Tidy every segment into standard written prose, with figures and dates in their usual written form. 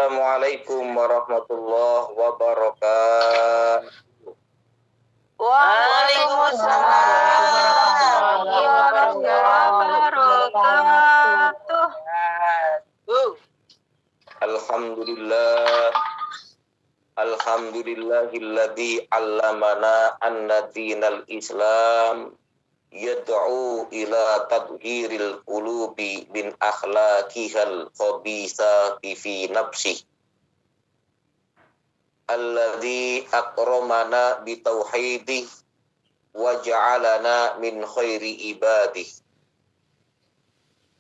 Assalamualaikum warahmatullahi wabarakatuh. Waalaikumsalam warahmatullahi wabarakatuh. Alhamdulillahilladzi 'allamana anna dinal Islam yad'u ila tadhhiril qulubi min akhlaqihal khabithati fi nafsihi alladzi akramana bi tauhidih wa ja'alana min khairi ibadih.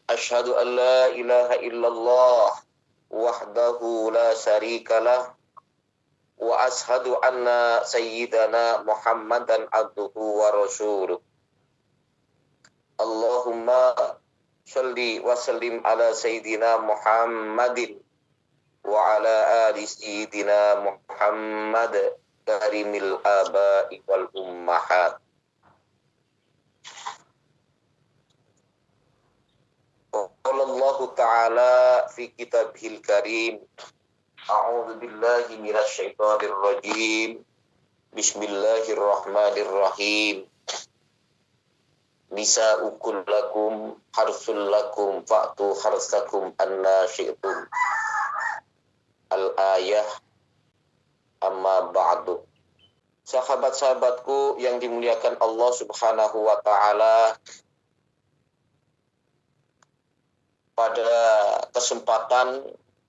Asyhadu an la ilaha illallah wahdahu la syarikalah wa ashhadu anna sayyidana Muhammadan abduhu wa rasuluh. Allahumma shalli wa sallim ala sayyidina Muhammadin wa ala ali sayyidina Muhammad karimil aba'i wal ummahat. Qala Allah Ta'ala fi kitabihil karim, a'udzu billahi minasy syaithanir rajim. Bismillahirrahmanirrahim. Nisa'ukum lakum harsul lakum fa'tu harsakum anna syi'tum. Al-ayah. Amma ba'du. Sahabat-sahabatku yang dimuliakan Allah Subhanahu wa Ta'ala, pada kesempatan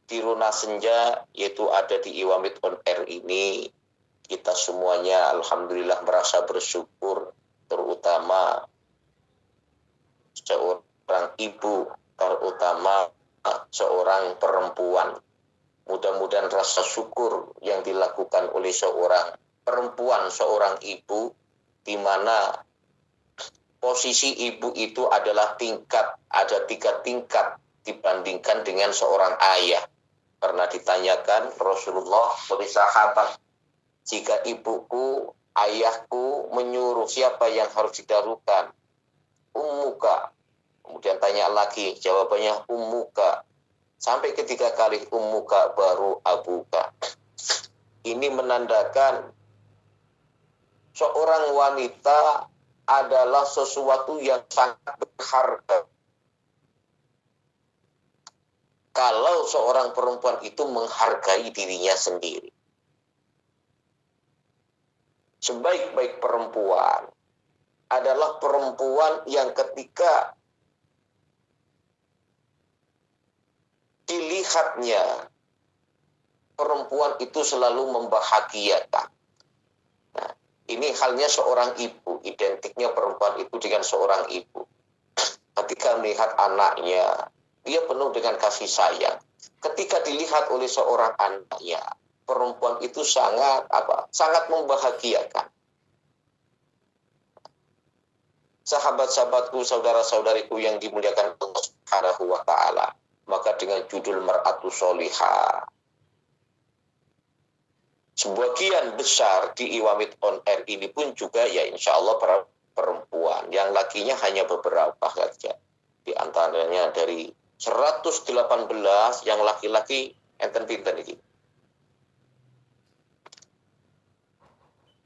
di Runa Senja, yaitu ada di Iwamit On Air ini, kita semuanya alhamdulillah merasa bersyukur, terutama seorang ibu, terutama seorang perempuan. Mudah-mudahan rasa syukur yang dilakukan oleh seorang perempuan, seorang ibu, di mana posisi ibu itu adalah ada 3 tingkat dibandingkan dengan seorang ayah. Pernah ditanyakan Rasulullah oleh sahabat, jika ibuku, ayahku menyuruh, siapa yang harus didahulukan? Ummuka. Kemudian tanya lagi, jawabannya ummuka. Sampai ketiga kali ummuka baru abuka. Ini menandakan seorang wanita adalah sesuatu yang sangat berharga. Kalau seorang perempuan itu menghargai dirinya sendiri. Sebaik-baik perempuan adalah perempuan yang ketika dilihatnya, perempuan itu selalu membahagiakan. Nah, ini halnya seorang ibu, identiknya perempuan itu dengan seorang ibu. Ketika melihat anaknya, dia penuh dengan kasih sayang. Ketika dilihat oleh seorang anaknya, perempuan itu sangat membahagiakan. Sahabat-sahabatku, saudara-saudariku yang dimuliakan Allah Subhanahu wa Ta'ala, maka dengan judul Mar'atus Sholihah, sebagian besar di Iwamit On Air ini pun juga ya insya Allah para perempuan, yang lakinya hanya beberapa saja. Di antaranya dari 118 yang laki-laki, enten pinten iki?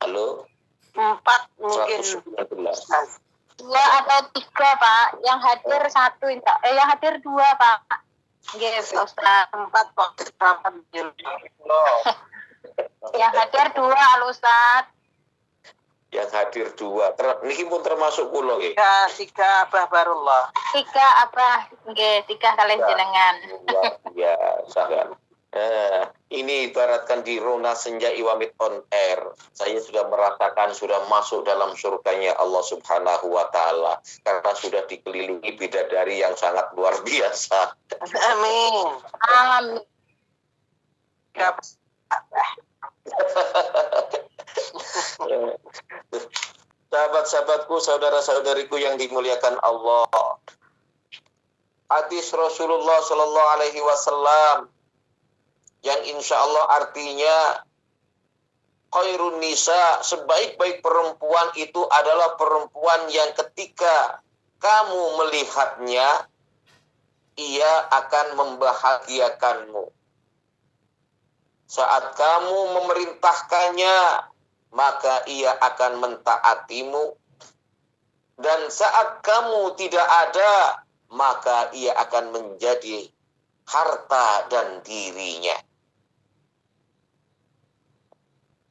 Halo? 4 mungkin. 119. 2 atau 3 Pak, yang hadir 1, yang hadir 2 Pak. Nggih, Ustaz. 4 kok. Yang hadir 2 Ustaz. Yang hadir 2. Niki pun termasuk kula nggih. 3 Abah Barullah. 3 Abah, nggih, 3 kali jenengan. Luar biasa kan. Ini ibaratkan di Rona Senja Iwamit On Air, saya sudah merasakan sudah masuk dalam surganya Allah Subhanahu wa Ta'ala, karena sudah dikelilingi bidadari yang sangat luar biasa. Amin. Amin. Sahabat-sahabatku, saudara-saudariku yang dimuliakan Allah, hadis Rasulullah Shallallahu Alaihi Wasallam yang insya Allah artinya khairun nisa, sebaik-baik perempuan itu adalah perempuan yang ketika kamu melihatnya, ia akan membahagiakanmu. Saat kamu memerintahkannya, maka ia akan mentaatimu. Dan saat kamu tidak ada, maka ia akan menjadi harta dan dirinya.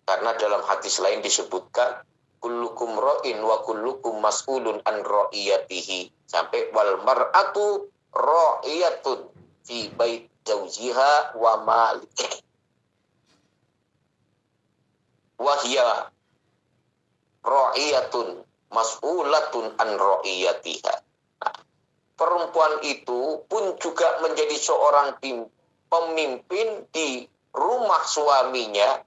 Karena dalam hadis lain disebutkan, kullukum ra'in wa kullukum mas'ulun an ra'iyatihi. Sampai wal mar'atu ra'iyatun fi bait zawjiha wa malihi. Wahya ra'iyatun mas'ulatun an ra'iyatiha. Nah, perempuan itu pun juga menjadi seorang pemimpin di rumah suaminya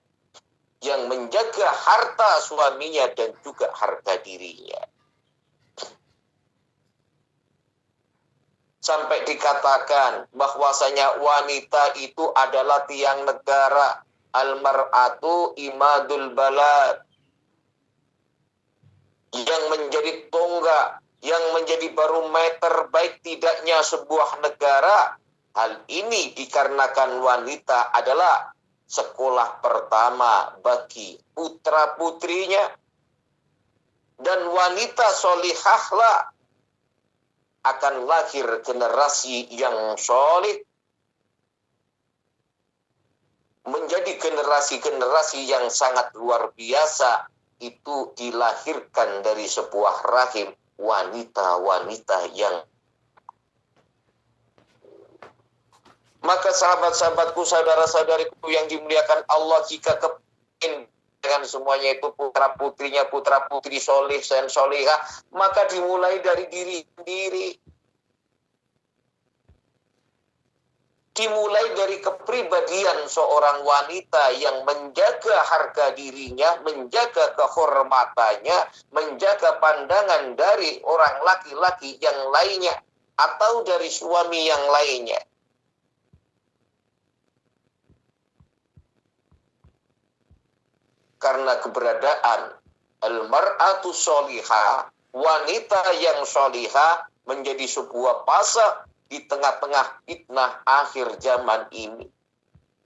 yang menjaga harta suaminya dan juga harga dirinya. Sampai dikatakan bahwasanya wanita itu adalah tiang negara. Al-mar'atu imadul balad. Yang menjadi tonggak, yang menjadi barometer baik tidaknya sebuah negara. Hal ini dikarenakan wanita adalah sekolah pertama bagi putra-putrinya. Dan wanita solihahlah akan lahir generasi yang solih. Menjadi generasi-generasi yang sangat luar biasa. Itu dilahirkan dari sebuah rahim wanita-wanita yang. Maka sahabat-sahabatku, saudara-saudariku yang dimuliakan Allah, jika kepingin dengan semuanya itu putra-putrinya, putra-putri soleh dan solehah, maka dimulai dari diri sendiri. Dimulai dari kepribadian seorang wanita yang menjaga harga dirinya, menjaga kehormatannya, menjaga pandangan dari orang laki-laki yang lainnya, atau dari suami yang lainnya. Karena keberadaan al-mar'atu sholihah, wanita yang sholihah, menjadi sebuah fase di tengah-tengah fitnah akhir zaman ini,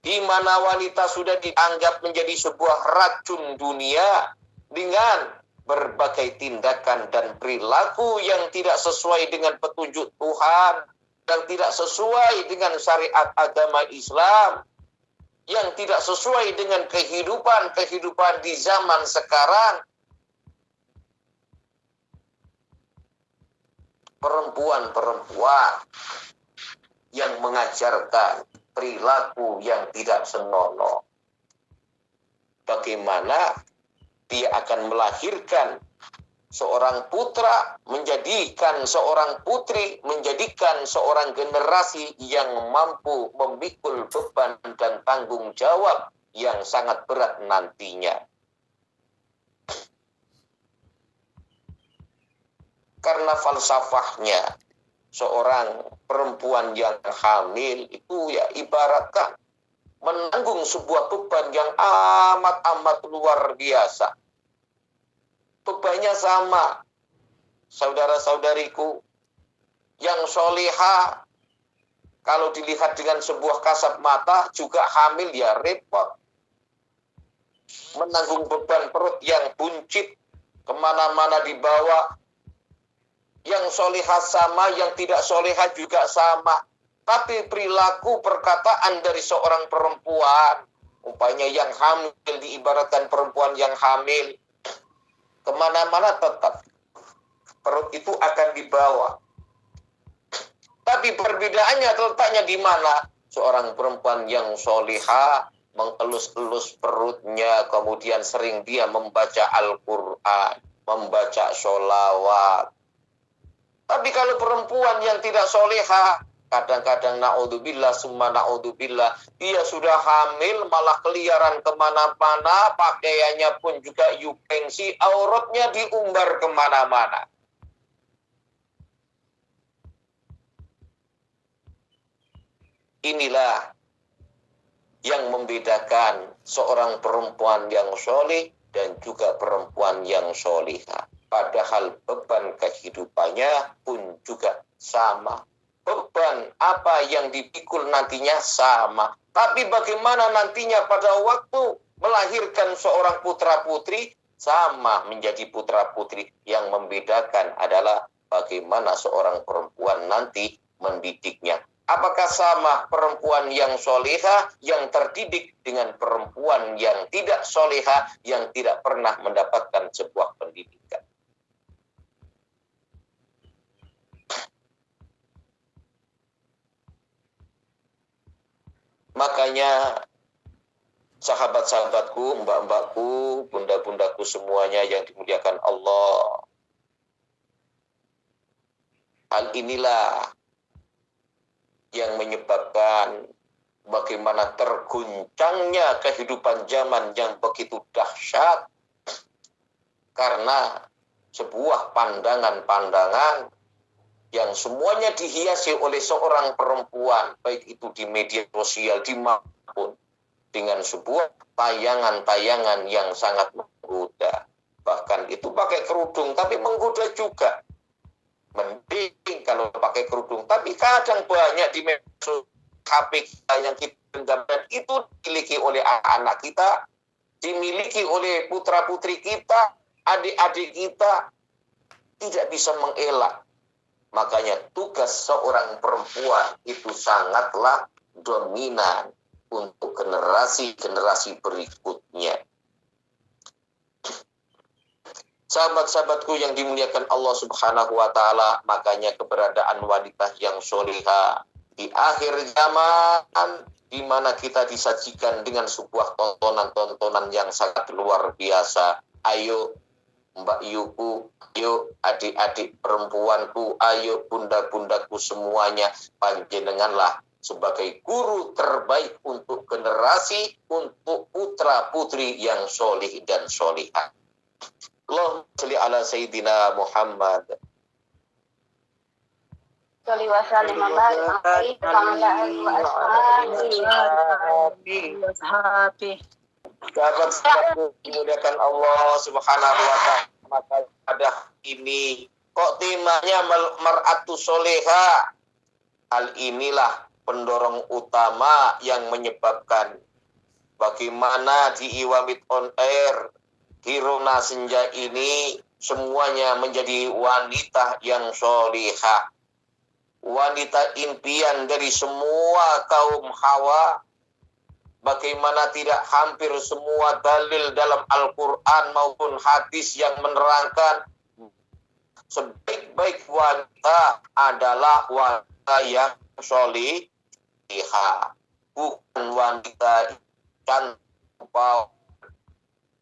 di mana wanita sudah dianggap menjadi sebuah racun dunia dengan berbagai tindakan dan perilaku yang tidak sesuai dengan petunjuk Tuhan, yang tidak sesuai dengan syariat agama Islam, yang tidak sesuai dengan kehidupan di zaman sekarang. Perempuan-perempuan yang mengajarkan perilaku yang tidak senonoh. Bagaimana dia akan melahirkan seorang putra, menjadikan seorang putri, menjadikan seorang generasi yang mampu memikul beban dan tanggung jawab yang sangat berat nantinya. Karena falsafahnya, seorang perempuan yang hamil itu ya ibaratkan menanggung sebuah beban yang amat-amat luar biasa. Bebannya sama, saudara-saudariku, yang solihah, kalau dilihat dengan sebuah kasat mata, juga hamil ya repot. Menanggung beban perut yang buncit, kemana-mana dibawa. Yang solihah sama, yang tidak solihah juga sama. Tapi perilaku perkataan dari seorang perempuan, umpamanya yang hamil, diibaratkan perempuan yang hamil, kemana-mana tetap perut itu akan dibawa. Tapi perbedaannya letaknya di mana? Seorang perempuan yang solihah mengelus-elus perutnya, kemudian sering dia membaca Al-Quran, membaca sholawat. Tapi kalau perempuan yang tidak solehah, kadang-kadang na'udzubillah summa na'udzubillah, dia sudah hamil malah keliaran kemana-mana, pakaiannya pun juga yupengsi, auratnya diumbar kemana-mana. Inilah yang membedakan seorang perempuan yang soleh dan juga perempuan yang solihah. Padahal beban kehidupannya pun juga sama. Beban apa yang dipikul nantinya sama. Tapi bagaimana nantinya pada waktu melahirkan seorang putra-putri, sama menjadi putra-putri. Yang membedakan adalah bagaimana seorang perempuan nanti mendidiknya. Apakah sama perempuan yang soleha, yang terdidik dengan perempuan yang tidak soleha, yang tidak pernah mendapatkan sebuah pendidikan? Makanya sahabat-sahabatku, mbak-mbakku, bunda-bundaku semuanya yang dimuliakan Allah, hal inilah yang menyebabkan bagaimana terguncangnya kehidupan zaman yang begitu dahsyat karena sebuah pandangan-pandangan yang semuanya dihiasi oleh seorang perempuan, baik itu di media sosial dimanapun, dengan sebuah tayangan-tayangan yang sangat menggoda. Bahkan itu pakai kerudung, tapi menggoda juga. Mending kalau pakai kerudung, tapi kadang banyak di HP kita yang kita gambar itu dimiliki oleh anak kita, dimiliki oleh putra-putri kita, adik-adik kita, tidak bisa mengelak. Makanya tugas seorang perempuan itu sangatlah dominan untuk generasi-generasi berikutnya. Sahabat-sahabatku yang dimuliakan Allah Subhanahu wa Ta'ala, makanya keberadaan wanita yang soleha di akhir zaman, di mana kita disajikan dengan sebuah tontonan-tontonan yang sangat luar biasa. Ayo Mbak Yuku, ayo adik-adik perempuanku, ayo bunda-bundaku semuanya, panjenenganlah sebagai guru terbaik untuk generasi, untuk putra-putri yang solih dan solihah. Allahumma sholli ala Sayyidina Muhammad. Sholli wa sallim wa barik alaihi wa ala alihi wa ashabihi. Sahabat-sahabatku dimuliakan Allah Subhanahu wa Ta'ala, maka pada ini kok temanya mar'atu soleha. Hal inilah pendorong utama yang menyebabkan bagaimana di Iwamit on Air, Kiruna Senja ini semuanya menjadi wanita yang solehah, wanita impian dari semua kaum Hawa. Bagaimana tidak hampir semua dalil dalam Al-Quran maupun hadis yang menerangkan sebaik-baik wanita adalah wanita yang solihah, bukan wanita cantik,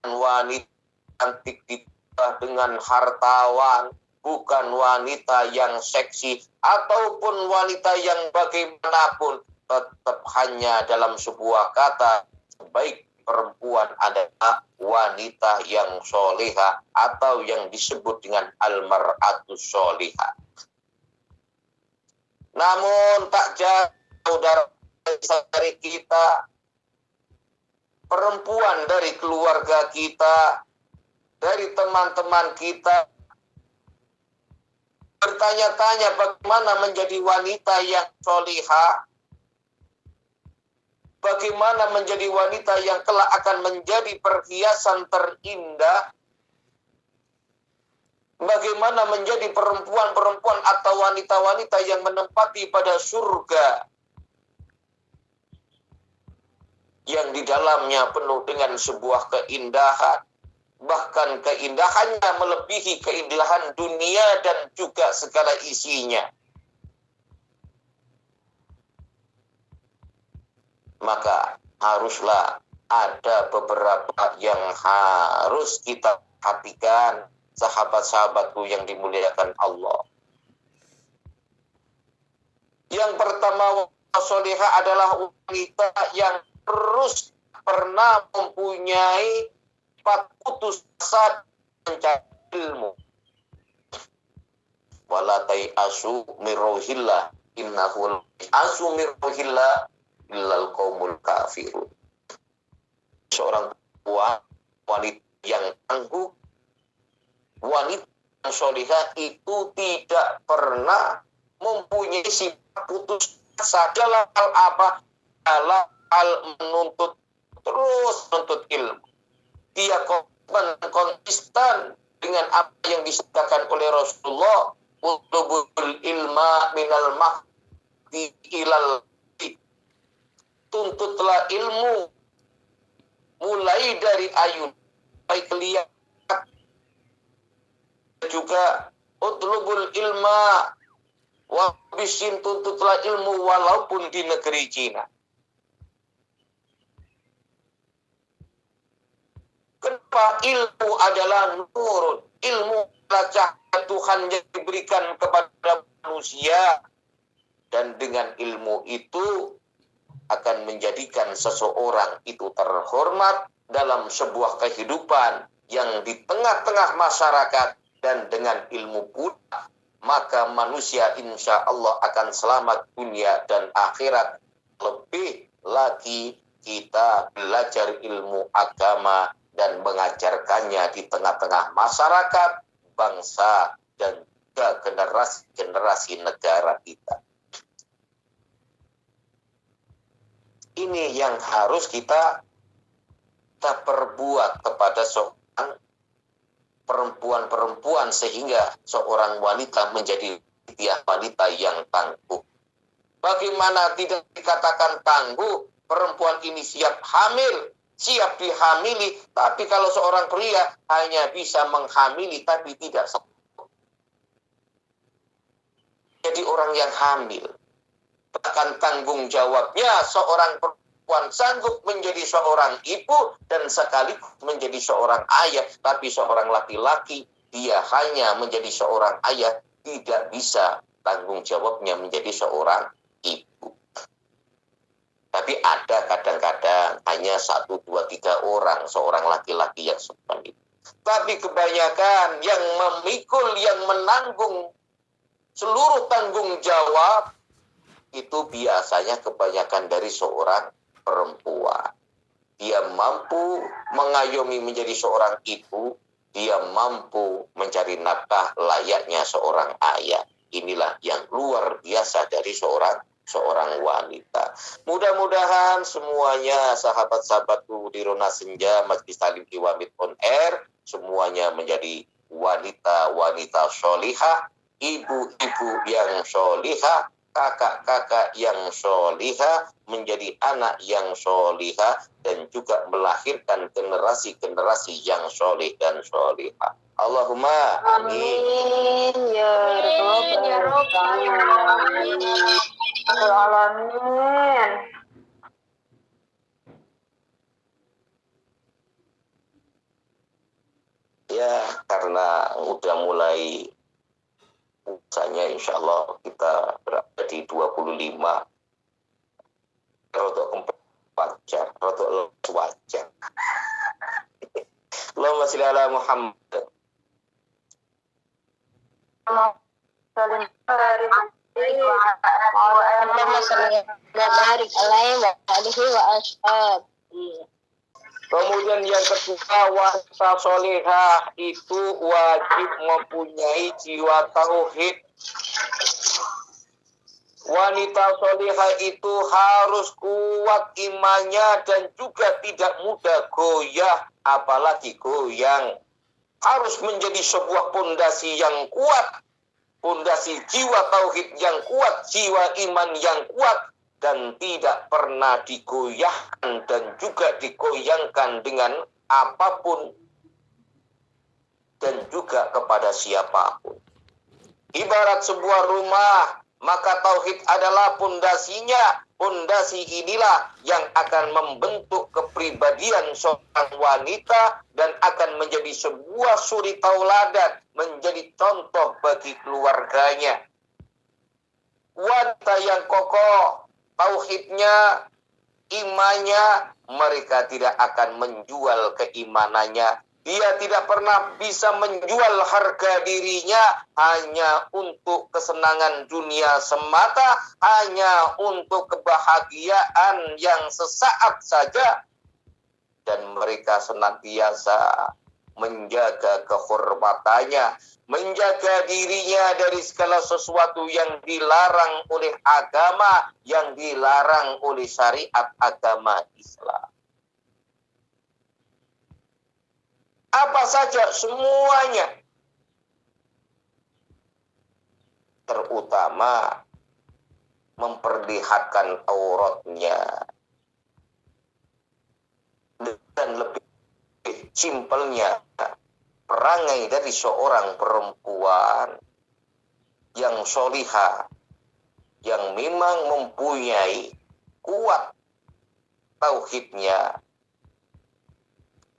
wanita cantik ditambah dengan hartawan, bukan wanita yang seksi, ataupun wanita yang bagaimanapun. Tetap hanya dalam sebuah kata, baik perempuan adalah wanita yang soleha atau yang disebut dengan al-mar'atus soleha. Namun tak jauh dari kita, perempuan dari keluarga kita, dari teman-teman kita, bertanya-tanya bagaimana menjadi wanita yang soleha, bagaimana menjadi wanita yang kelak akan menjadi perhiasan terindah, bagaimana menjadi perempuan-perempuan atau wanita-wanita yang menempati pada surga yang di dalamnya penuh dengan sebuah keindahan, bahkan keindahannya melebihi keindahan dunia dan juga segala isinya. Maka haruslah ada beberapa yang harus kita perhatikan, sahabat-sahabatku yang dimuliakan Allah. Yang pertama, wanita soleha adalah wanita yang terus pernah mempunyai putus asa mencari ilmu. Wala tai'asu mirohillah innahu asu mirohillah illal qaumul kafirun. Seorang wanita yang tangguh, wanita yang solihah itu tidak pernah mempunyai sifat putus asa dalam hal apa? Dalam terus menuntut ilmu. Dia konsisten dengan apa yang disabdakan oleh Rasulullah, utlubul ilma minal mahdi ilal mahdi. Tuntutlah ilmu mulai dari ayun sampai kelihatan. Juga utlubul ilma wa bisin, tuntutlah ilmu walaupun di negeri Cina. Kenapa? Ilmu adalah nur, ilmu adalah cahaya Tuhan yang diberikan kepada manusia, dan dengan ilmu itu akan menjadikan seseorang itu terhormat dalam sebuah kehidupan yang di tengah-tengah masyarakat, dan dengan ilmu pula maka manusia insya Allah akan selamat dunia dan akhirat. Lebih lagi kita belajar ilmu agama dan mengajarkannya di tengah-tengah masyarakat, bangsa, dan juga generasi negara kita. Ini yang harus kita perbuat kepada seorang perempuan-perempuan, sehingga seorang wanita menjadi wanita yang tangguh. Bagaimana tidak dikatakan tangguh? Perempuan ini siap hamil, siap dihamili, tapi kalau seorang pria hanya bisa menghamili tapi tidak sanggup jadi orang yang hamil. Bahkan tanggung jawabnya seorang perempuan sanggup menjadi seorang ibu dan sekaligus menjadi seorang ayah, tapi seorang laki-laki dia hanya menjadi seorang ayah, tidak bisa tanggung jawabnya menjadi seorang ibu. Tapi ada kadang-kadang hanya 1, 2, 3 orang seorang laki-laki yang seperti itu. Tapi kebanyakan yang memikul, yang menanggung seluruh tanggung jawab itu biasanya kebanyakan dari seorang perempuan. Dia mampu mengayomi menjadi seorang ibu, dia mampu mencari nafkah layaknya seorang ayah. Inilah yang luar biasa dari seorang wanita. Mudah-mudahan semuanya sahabat-sahabatku di Rona Senja Majelis Talim Iwamid on Air semuanya menjadi wanita-wanita sholihah, ibu-ibu yang sholihah, kakak-kakak yang sholihah, menjadi anak yang sholihah, dan juga melahirkan generasi-generasi yang sholih dan sholihah. Allahumma amin. Ya Rabbal alamin. Ya, karena udah mulai misalnya insya Allah kita berada di 25 rotok 4 jam, rotok wajar. Allahumma sholli ala Muhammad. Kemudian yang kedua, wanita solehah itu wajib mempunyai jiwa tauhid. Wanita solehah itu harus kuat imannya dan juga tidak mudah goyah, apalagi goyang. Harus menjadi sebuah pondasi yang kuat, pondasi jiwa tauhid yang kuat, jiwa iman yang kuat, dan tidak pernah digoyahkan dan juga digoyangkan dengan apapun dan juga kepada siapapun. Ibarat sebuah rumah, maka tauhid adalah pondasinya. Pondasi inilah yang akan membentuk kepribadian seorang wanita dan akan menjadi sebuah suri tauladan, menjadi contoh bagi keluarganya. Wanita yang kokoh tauhidnya, imannya, mereka tidak akan menjual keimanannya. Dia tidak pernah bisa menjual harga dirinya hanya untuk kesenangan dunia semata, hanya untuk kebahagiaan yang sesaat saja. Dan mereka senantiasa menjaga kehormatannya, menjaga dirinya dari segala sesuatu yang dilarang oleh agama, yang dilarang oleh syariat agama Islam. Apa saja, semuanya. Terutama memperlihatkan auratnya. Dan lebih simpelnya, perangai dari seorang perempuan yang solihah, yang memang mempunyai kuat tauhidnya,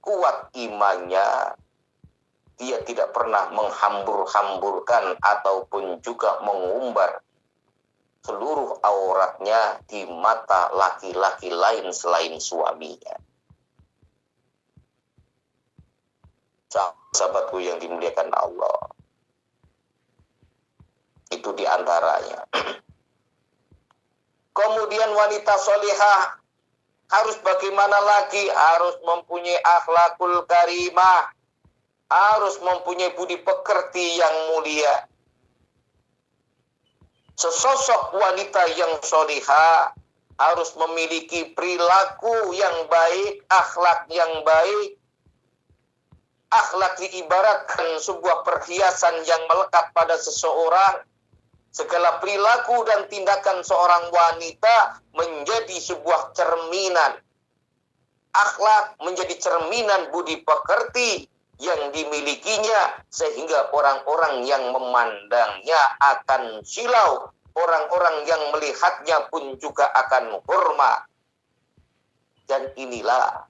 kuat imannya, dia tidak pernah menghambur-hamburkan ataupun juga mengumbar seluruh auratnya di mata laki-laki lain selain suaminya. Sahabatku yang dimuliakan Allah, itu diantaranya. Kemudian wanita solihah harus bagaimana lagi? Harus mempunyai akhlakul karimah, harus mempunyai budi pekerti yang mulia. Sesosok wanita yang solihah harus memiliki perilaku yang baik, akhlak yang baik. Akhlak diibaratkan sebuah perhiasan yang melekat pada seseorang. Segala perilaku dan tindakan seorang wanita menjadi sebuah cerminan. Akhlak menjadi cerminan budi pekerti yang dimilikinya, sehingga orang-orang yang memandangnya akan silau. Orang-orang yang melihatnya pun juga akan hormat. Dan inilah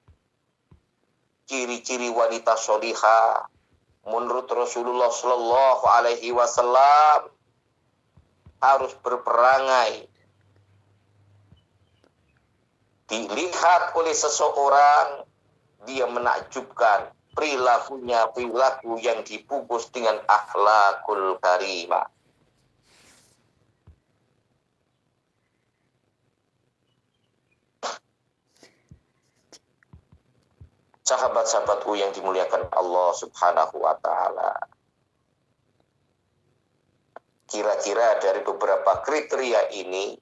ciri-ciri wanita solihah menurut Rasulullah Shallallahu Alaihi Wasallam. Harus berperangai dilihat oleh seseorang, dia menakjubkan perilakunya, perilaku yang dibungkus dengan akhlakul karimah. Sahabat-sahabatku yang dimuliakan Allah Subhanahu wa Ta'ala, kira-kira dari beberapa kriteria ini,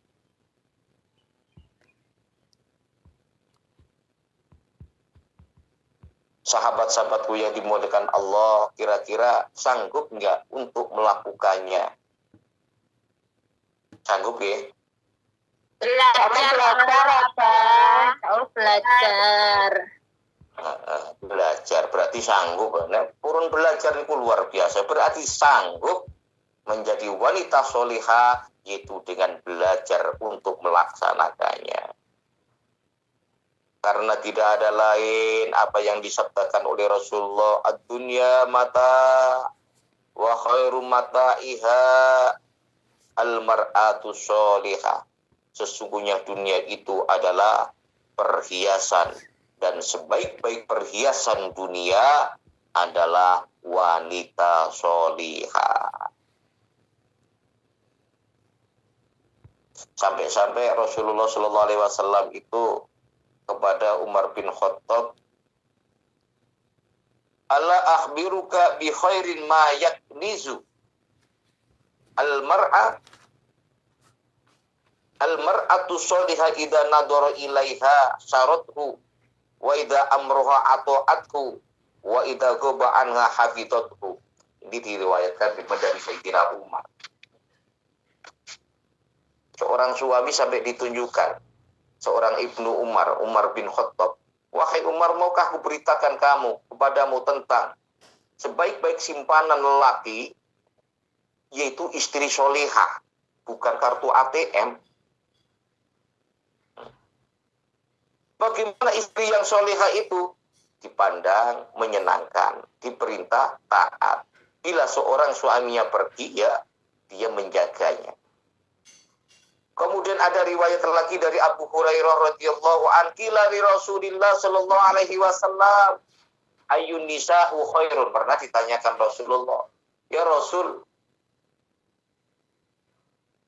sahabat-sahabatku yang dimuliakan Allah, kira-kira sanggup nggak untuk melakukannya? Sanggup ya? Belajar berarti sanggup. Nah, purun belajar itu luar biasa, berarti sanggup menjadi wanita solihah, yaitu dengan belajar untuk melaksanakannya. Karena tidak ada lain apa yang disabdakan oleh Rasulullah, ad-dunya mata wa khairu mata'iha al-mar'atu solihah. Sesungguhnya dunia itu adalah perhiasan, dan sebaik-baik perhiasan dunia adalah wanita solihah. Sampai-sampai Rasulullah Shallallahu Alaihi Wasallam itu kepada Umar bin Khattab, "Ala akhbiruka bi khairin ma yaknizu al-mar'atu sholihah idza nadara ilaiha syarathu wa idza amruha ata'athu wa idza ghaba anha hafizathu." Ini diriwayatkan dari Sayyidina Umar. Seorang suami sampai ditunjukkan, seorang ibnu Umar, Umar bin Khattab, "Wahai Umar, maukah kuberitakan kepadamu tentang sebaik-baik simpanan lelaki, yaitu istri solihah, bukan kartu ATM." Bagaimana istri yang solihah itu? Dipandang menyenangkan, diperintah taat. Bila seorang suaminya pergi, ya dia menjaganya. Kemudian ada riwayat lagi dari Abu Hurairah radhiyallahu anhu, qila li Rasulillah sallallahu alaihi wasallam, ayyun nisa'u khairun. Pernah ditanyakan Rasulullah, "Ya Rasul,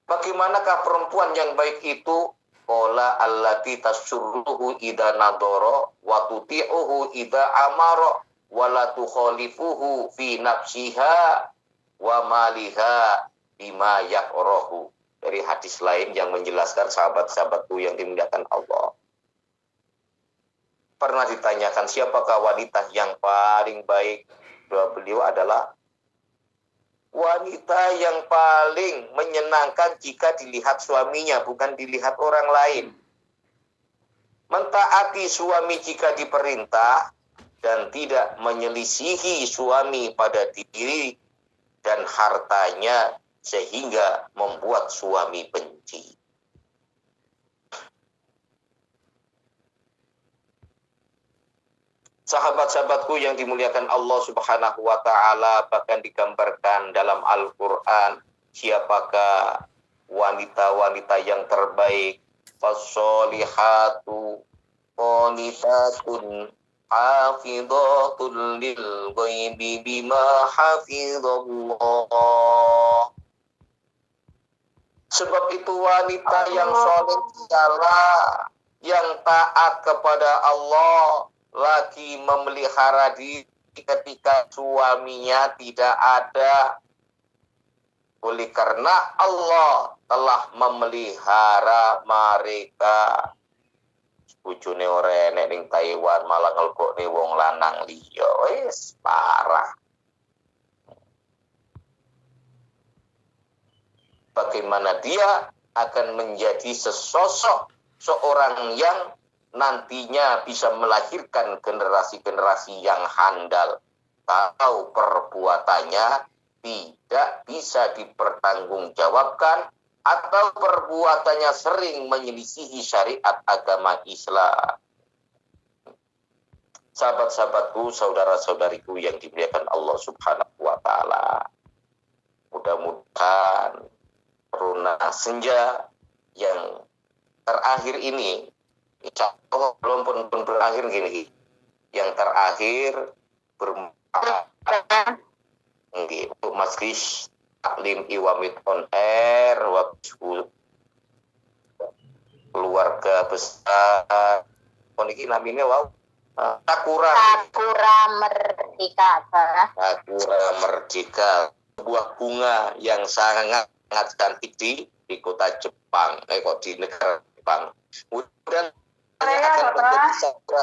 bagaimanakah perempuan yang baik itu?" Qala allati tasurruhu idza nadara wa tuti'uhu idza amara wala tukhalifuhu fi nafsiha wa maliha bima yakrahu. Dari hadis lain yang menjelaskan sahabat-sahabatku yang dimuliakan Allah. Pernah ditanyakan siapakah wanita yang paling baik? Jawab beliau adalah wanita yang paling menyenangkan jika dilihat suaminya, bukan dilihat orang lain. Mentaati suami jika diperintah dan tidak menyelisihi suami pada diri dan hartanya sehingga membuat suami benci. Sahabat-sahabatku yang dimuliakan Allah Subhanahu wa taala, bahkan digambarkan dalam Al-Qur'an siapakah wanita-wanita yang terbaik. Fasholihatu qanitatun hafidhatun lil ghaibi bima hafizallah. Sebab itu wanita yang soleh ialah yang taat kepada Allah, lagi memelihara diri ketika suaminya tidak ada. Oleh karena Allah telah memelihara mereka. Bojone ora enek ning Taiwan malah ngelkokne wong lanang liya. Wis parah. Bagaimana dia akan menjadi sesosok seorang yang nantinya bisa melahirkan generasi-generasi yang handal kalau perbuatannya tidak bisa dipertanggungjawabkan atau perbuatannya sering menyelisihi syariat agama Islam. Sahabat-sahabatku, saudara-saudariku yang dimuliakan Allah Subhanahu wa taala. Mudah-mudahan Runa Senja yang terakhir ini, insya Allah belum pun berakhir gini. Yang terakhir bermanfaat untuk Majlis Taklim Iwamid on Air, waktu keluarga besar. Koniki namanya Sakura Merdeka. Sakura Merdeka, sebuah bunga yang sangat cantik di kota Jepang, kok di negara Jepang. Kemudian akan menjadi sakura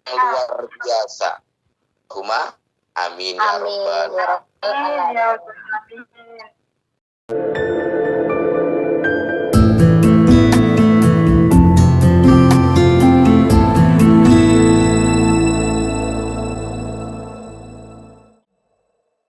yang luar biasa. Kuma, amin ya rabbal alamin.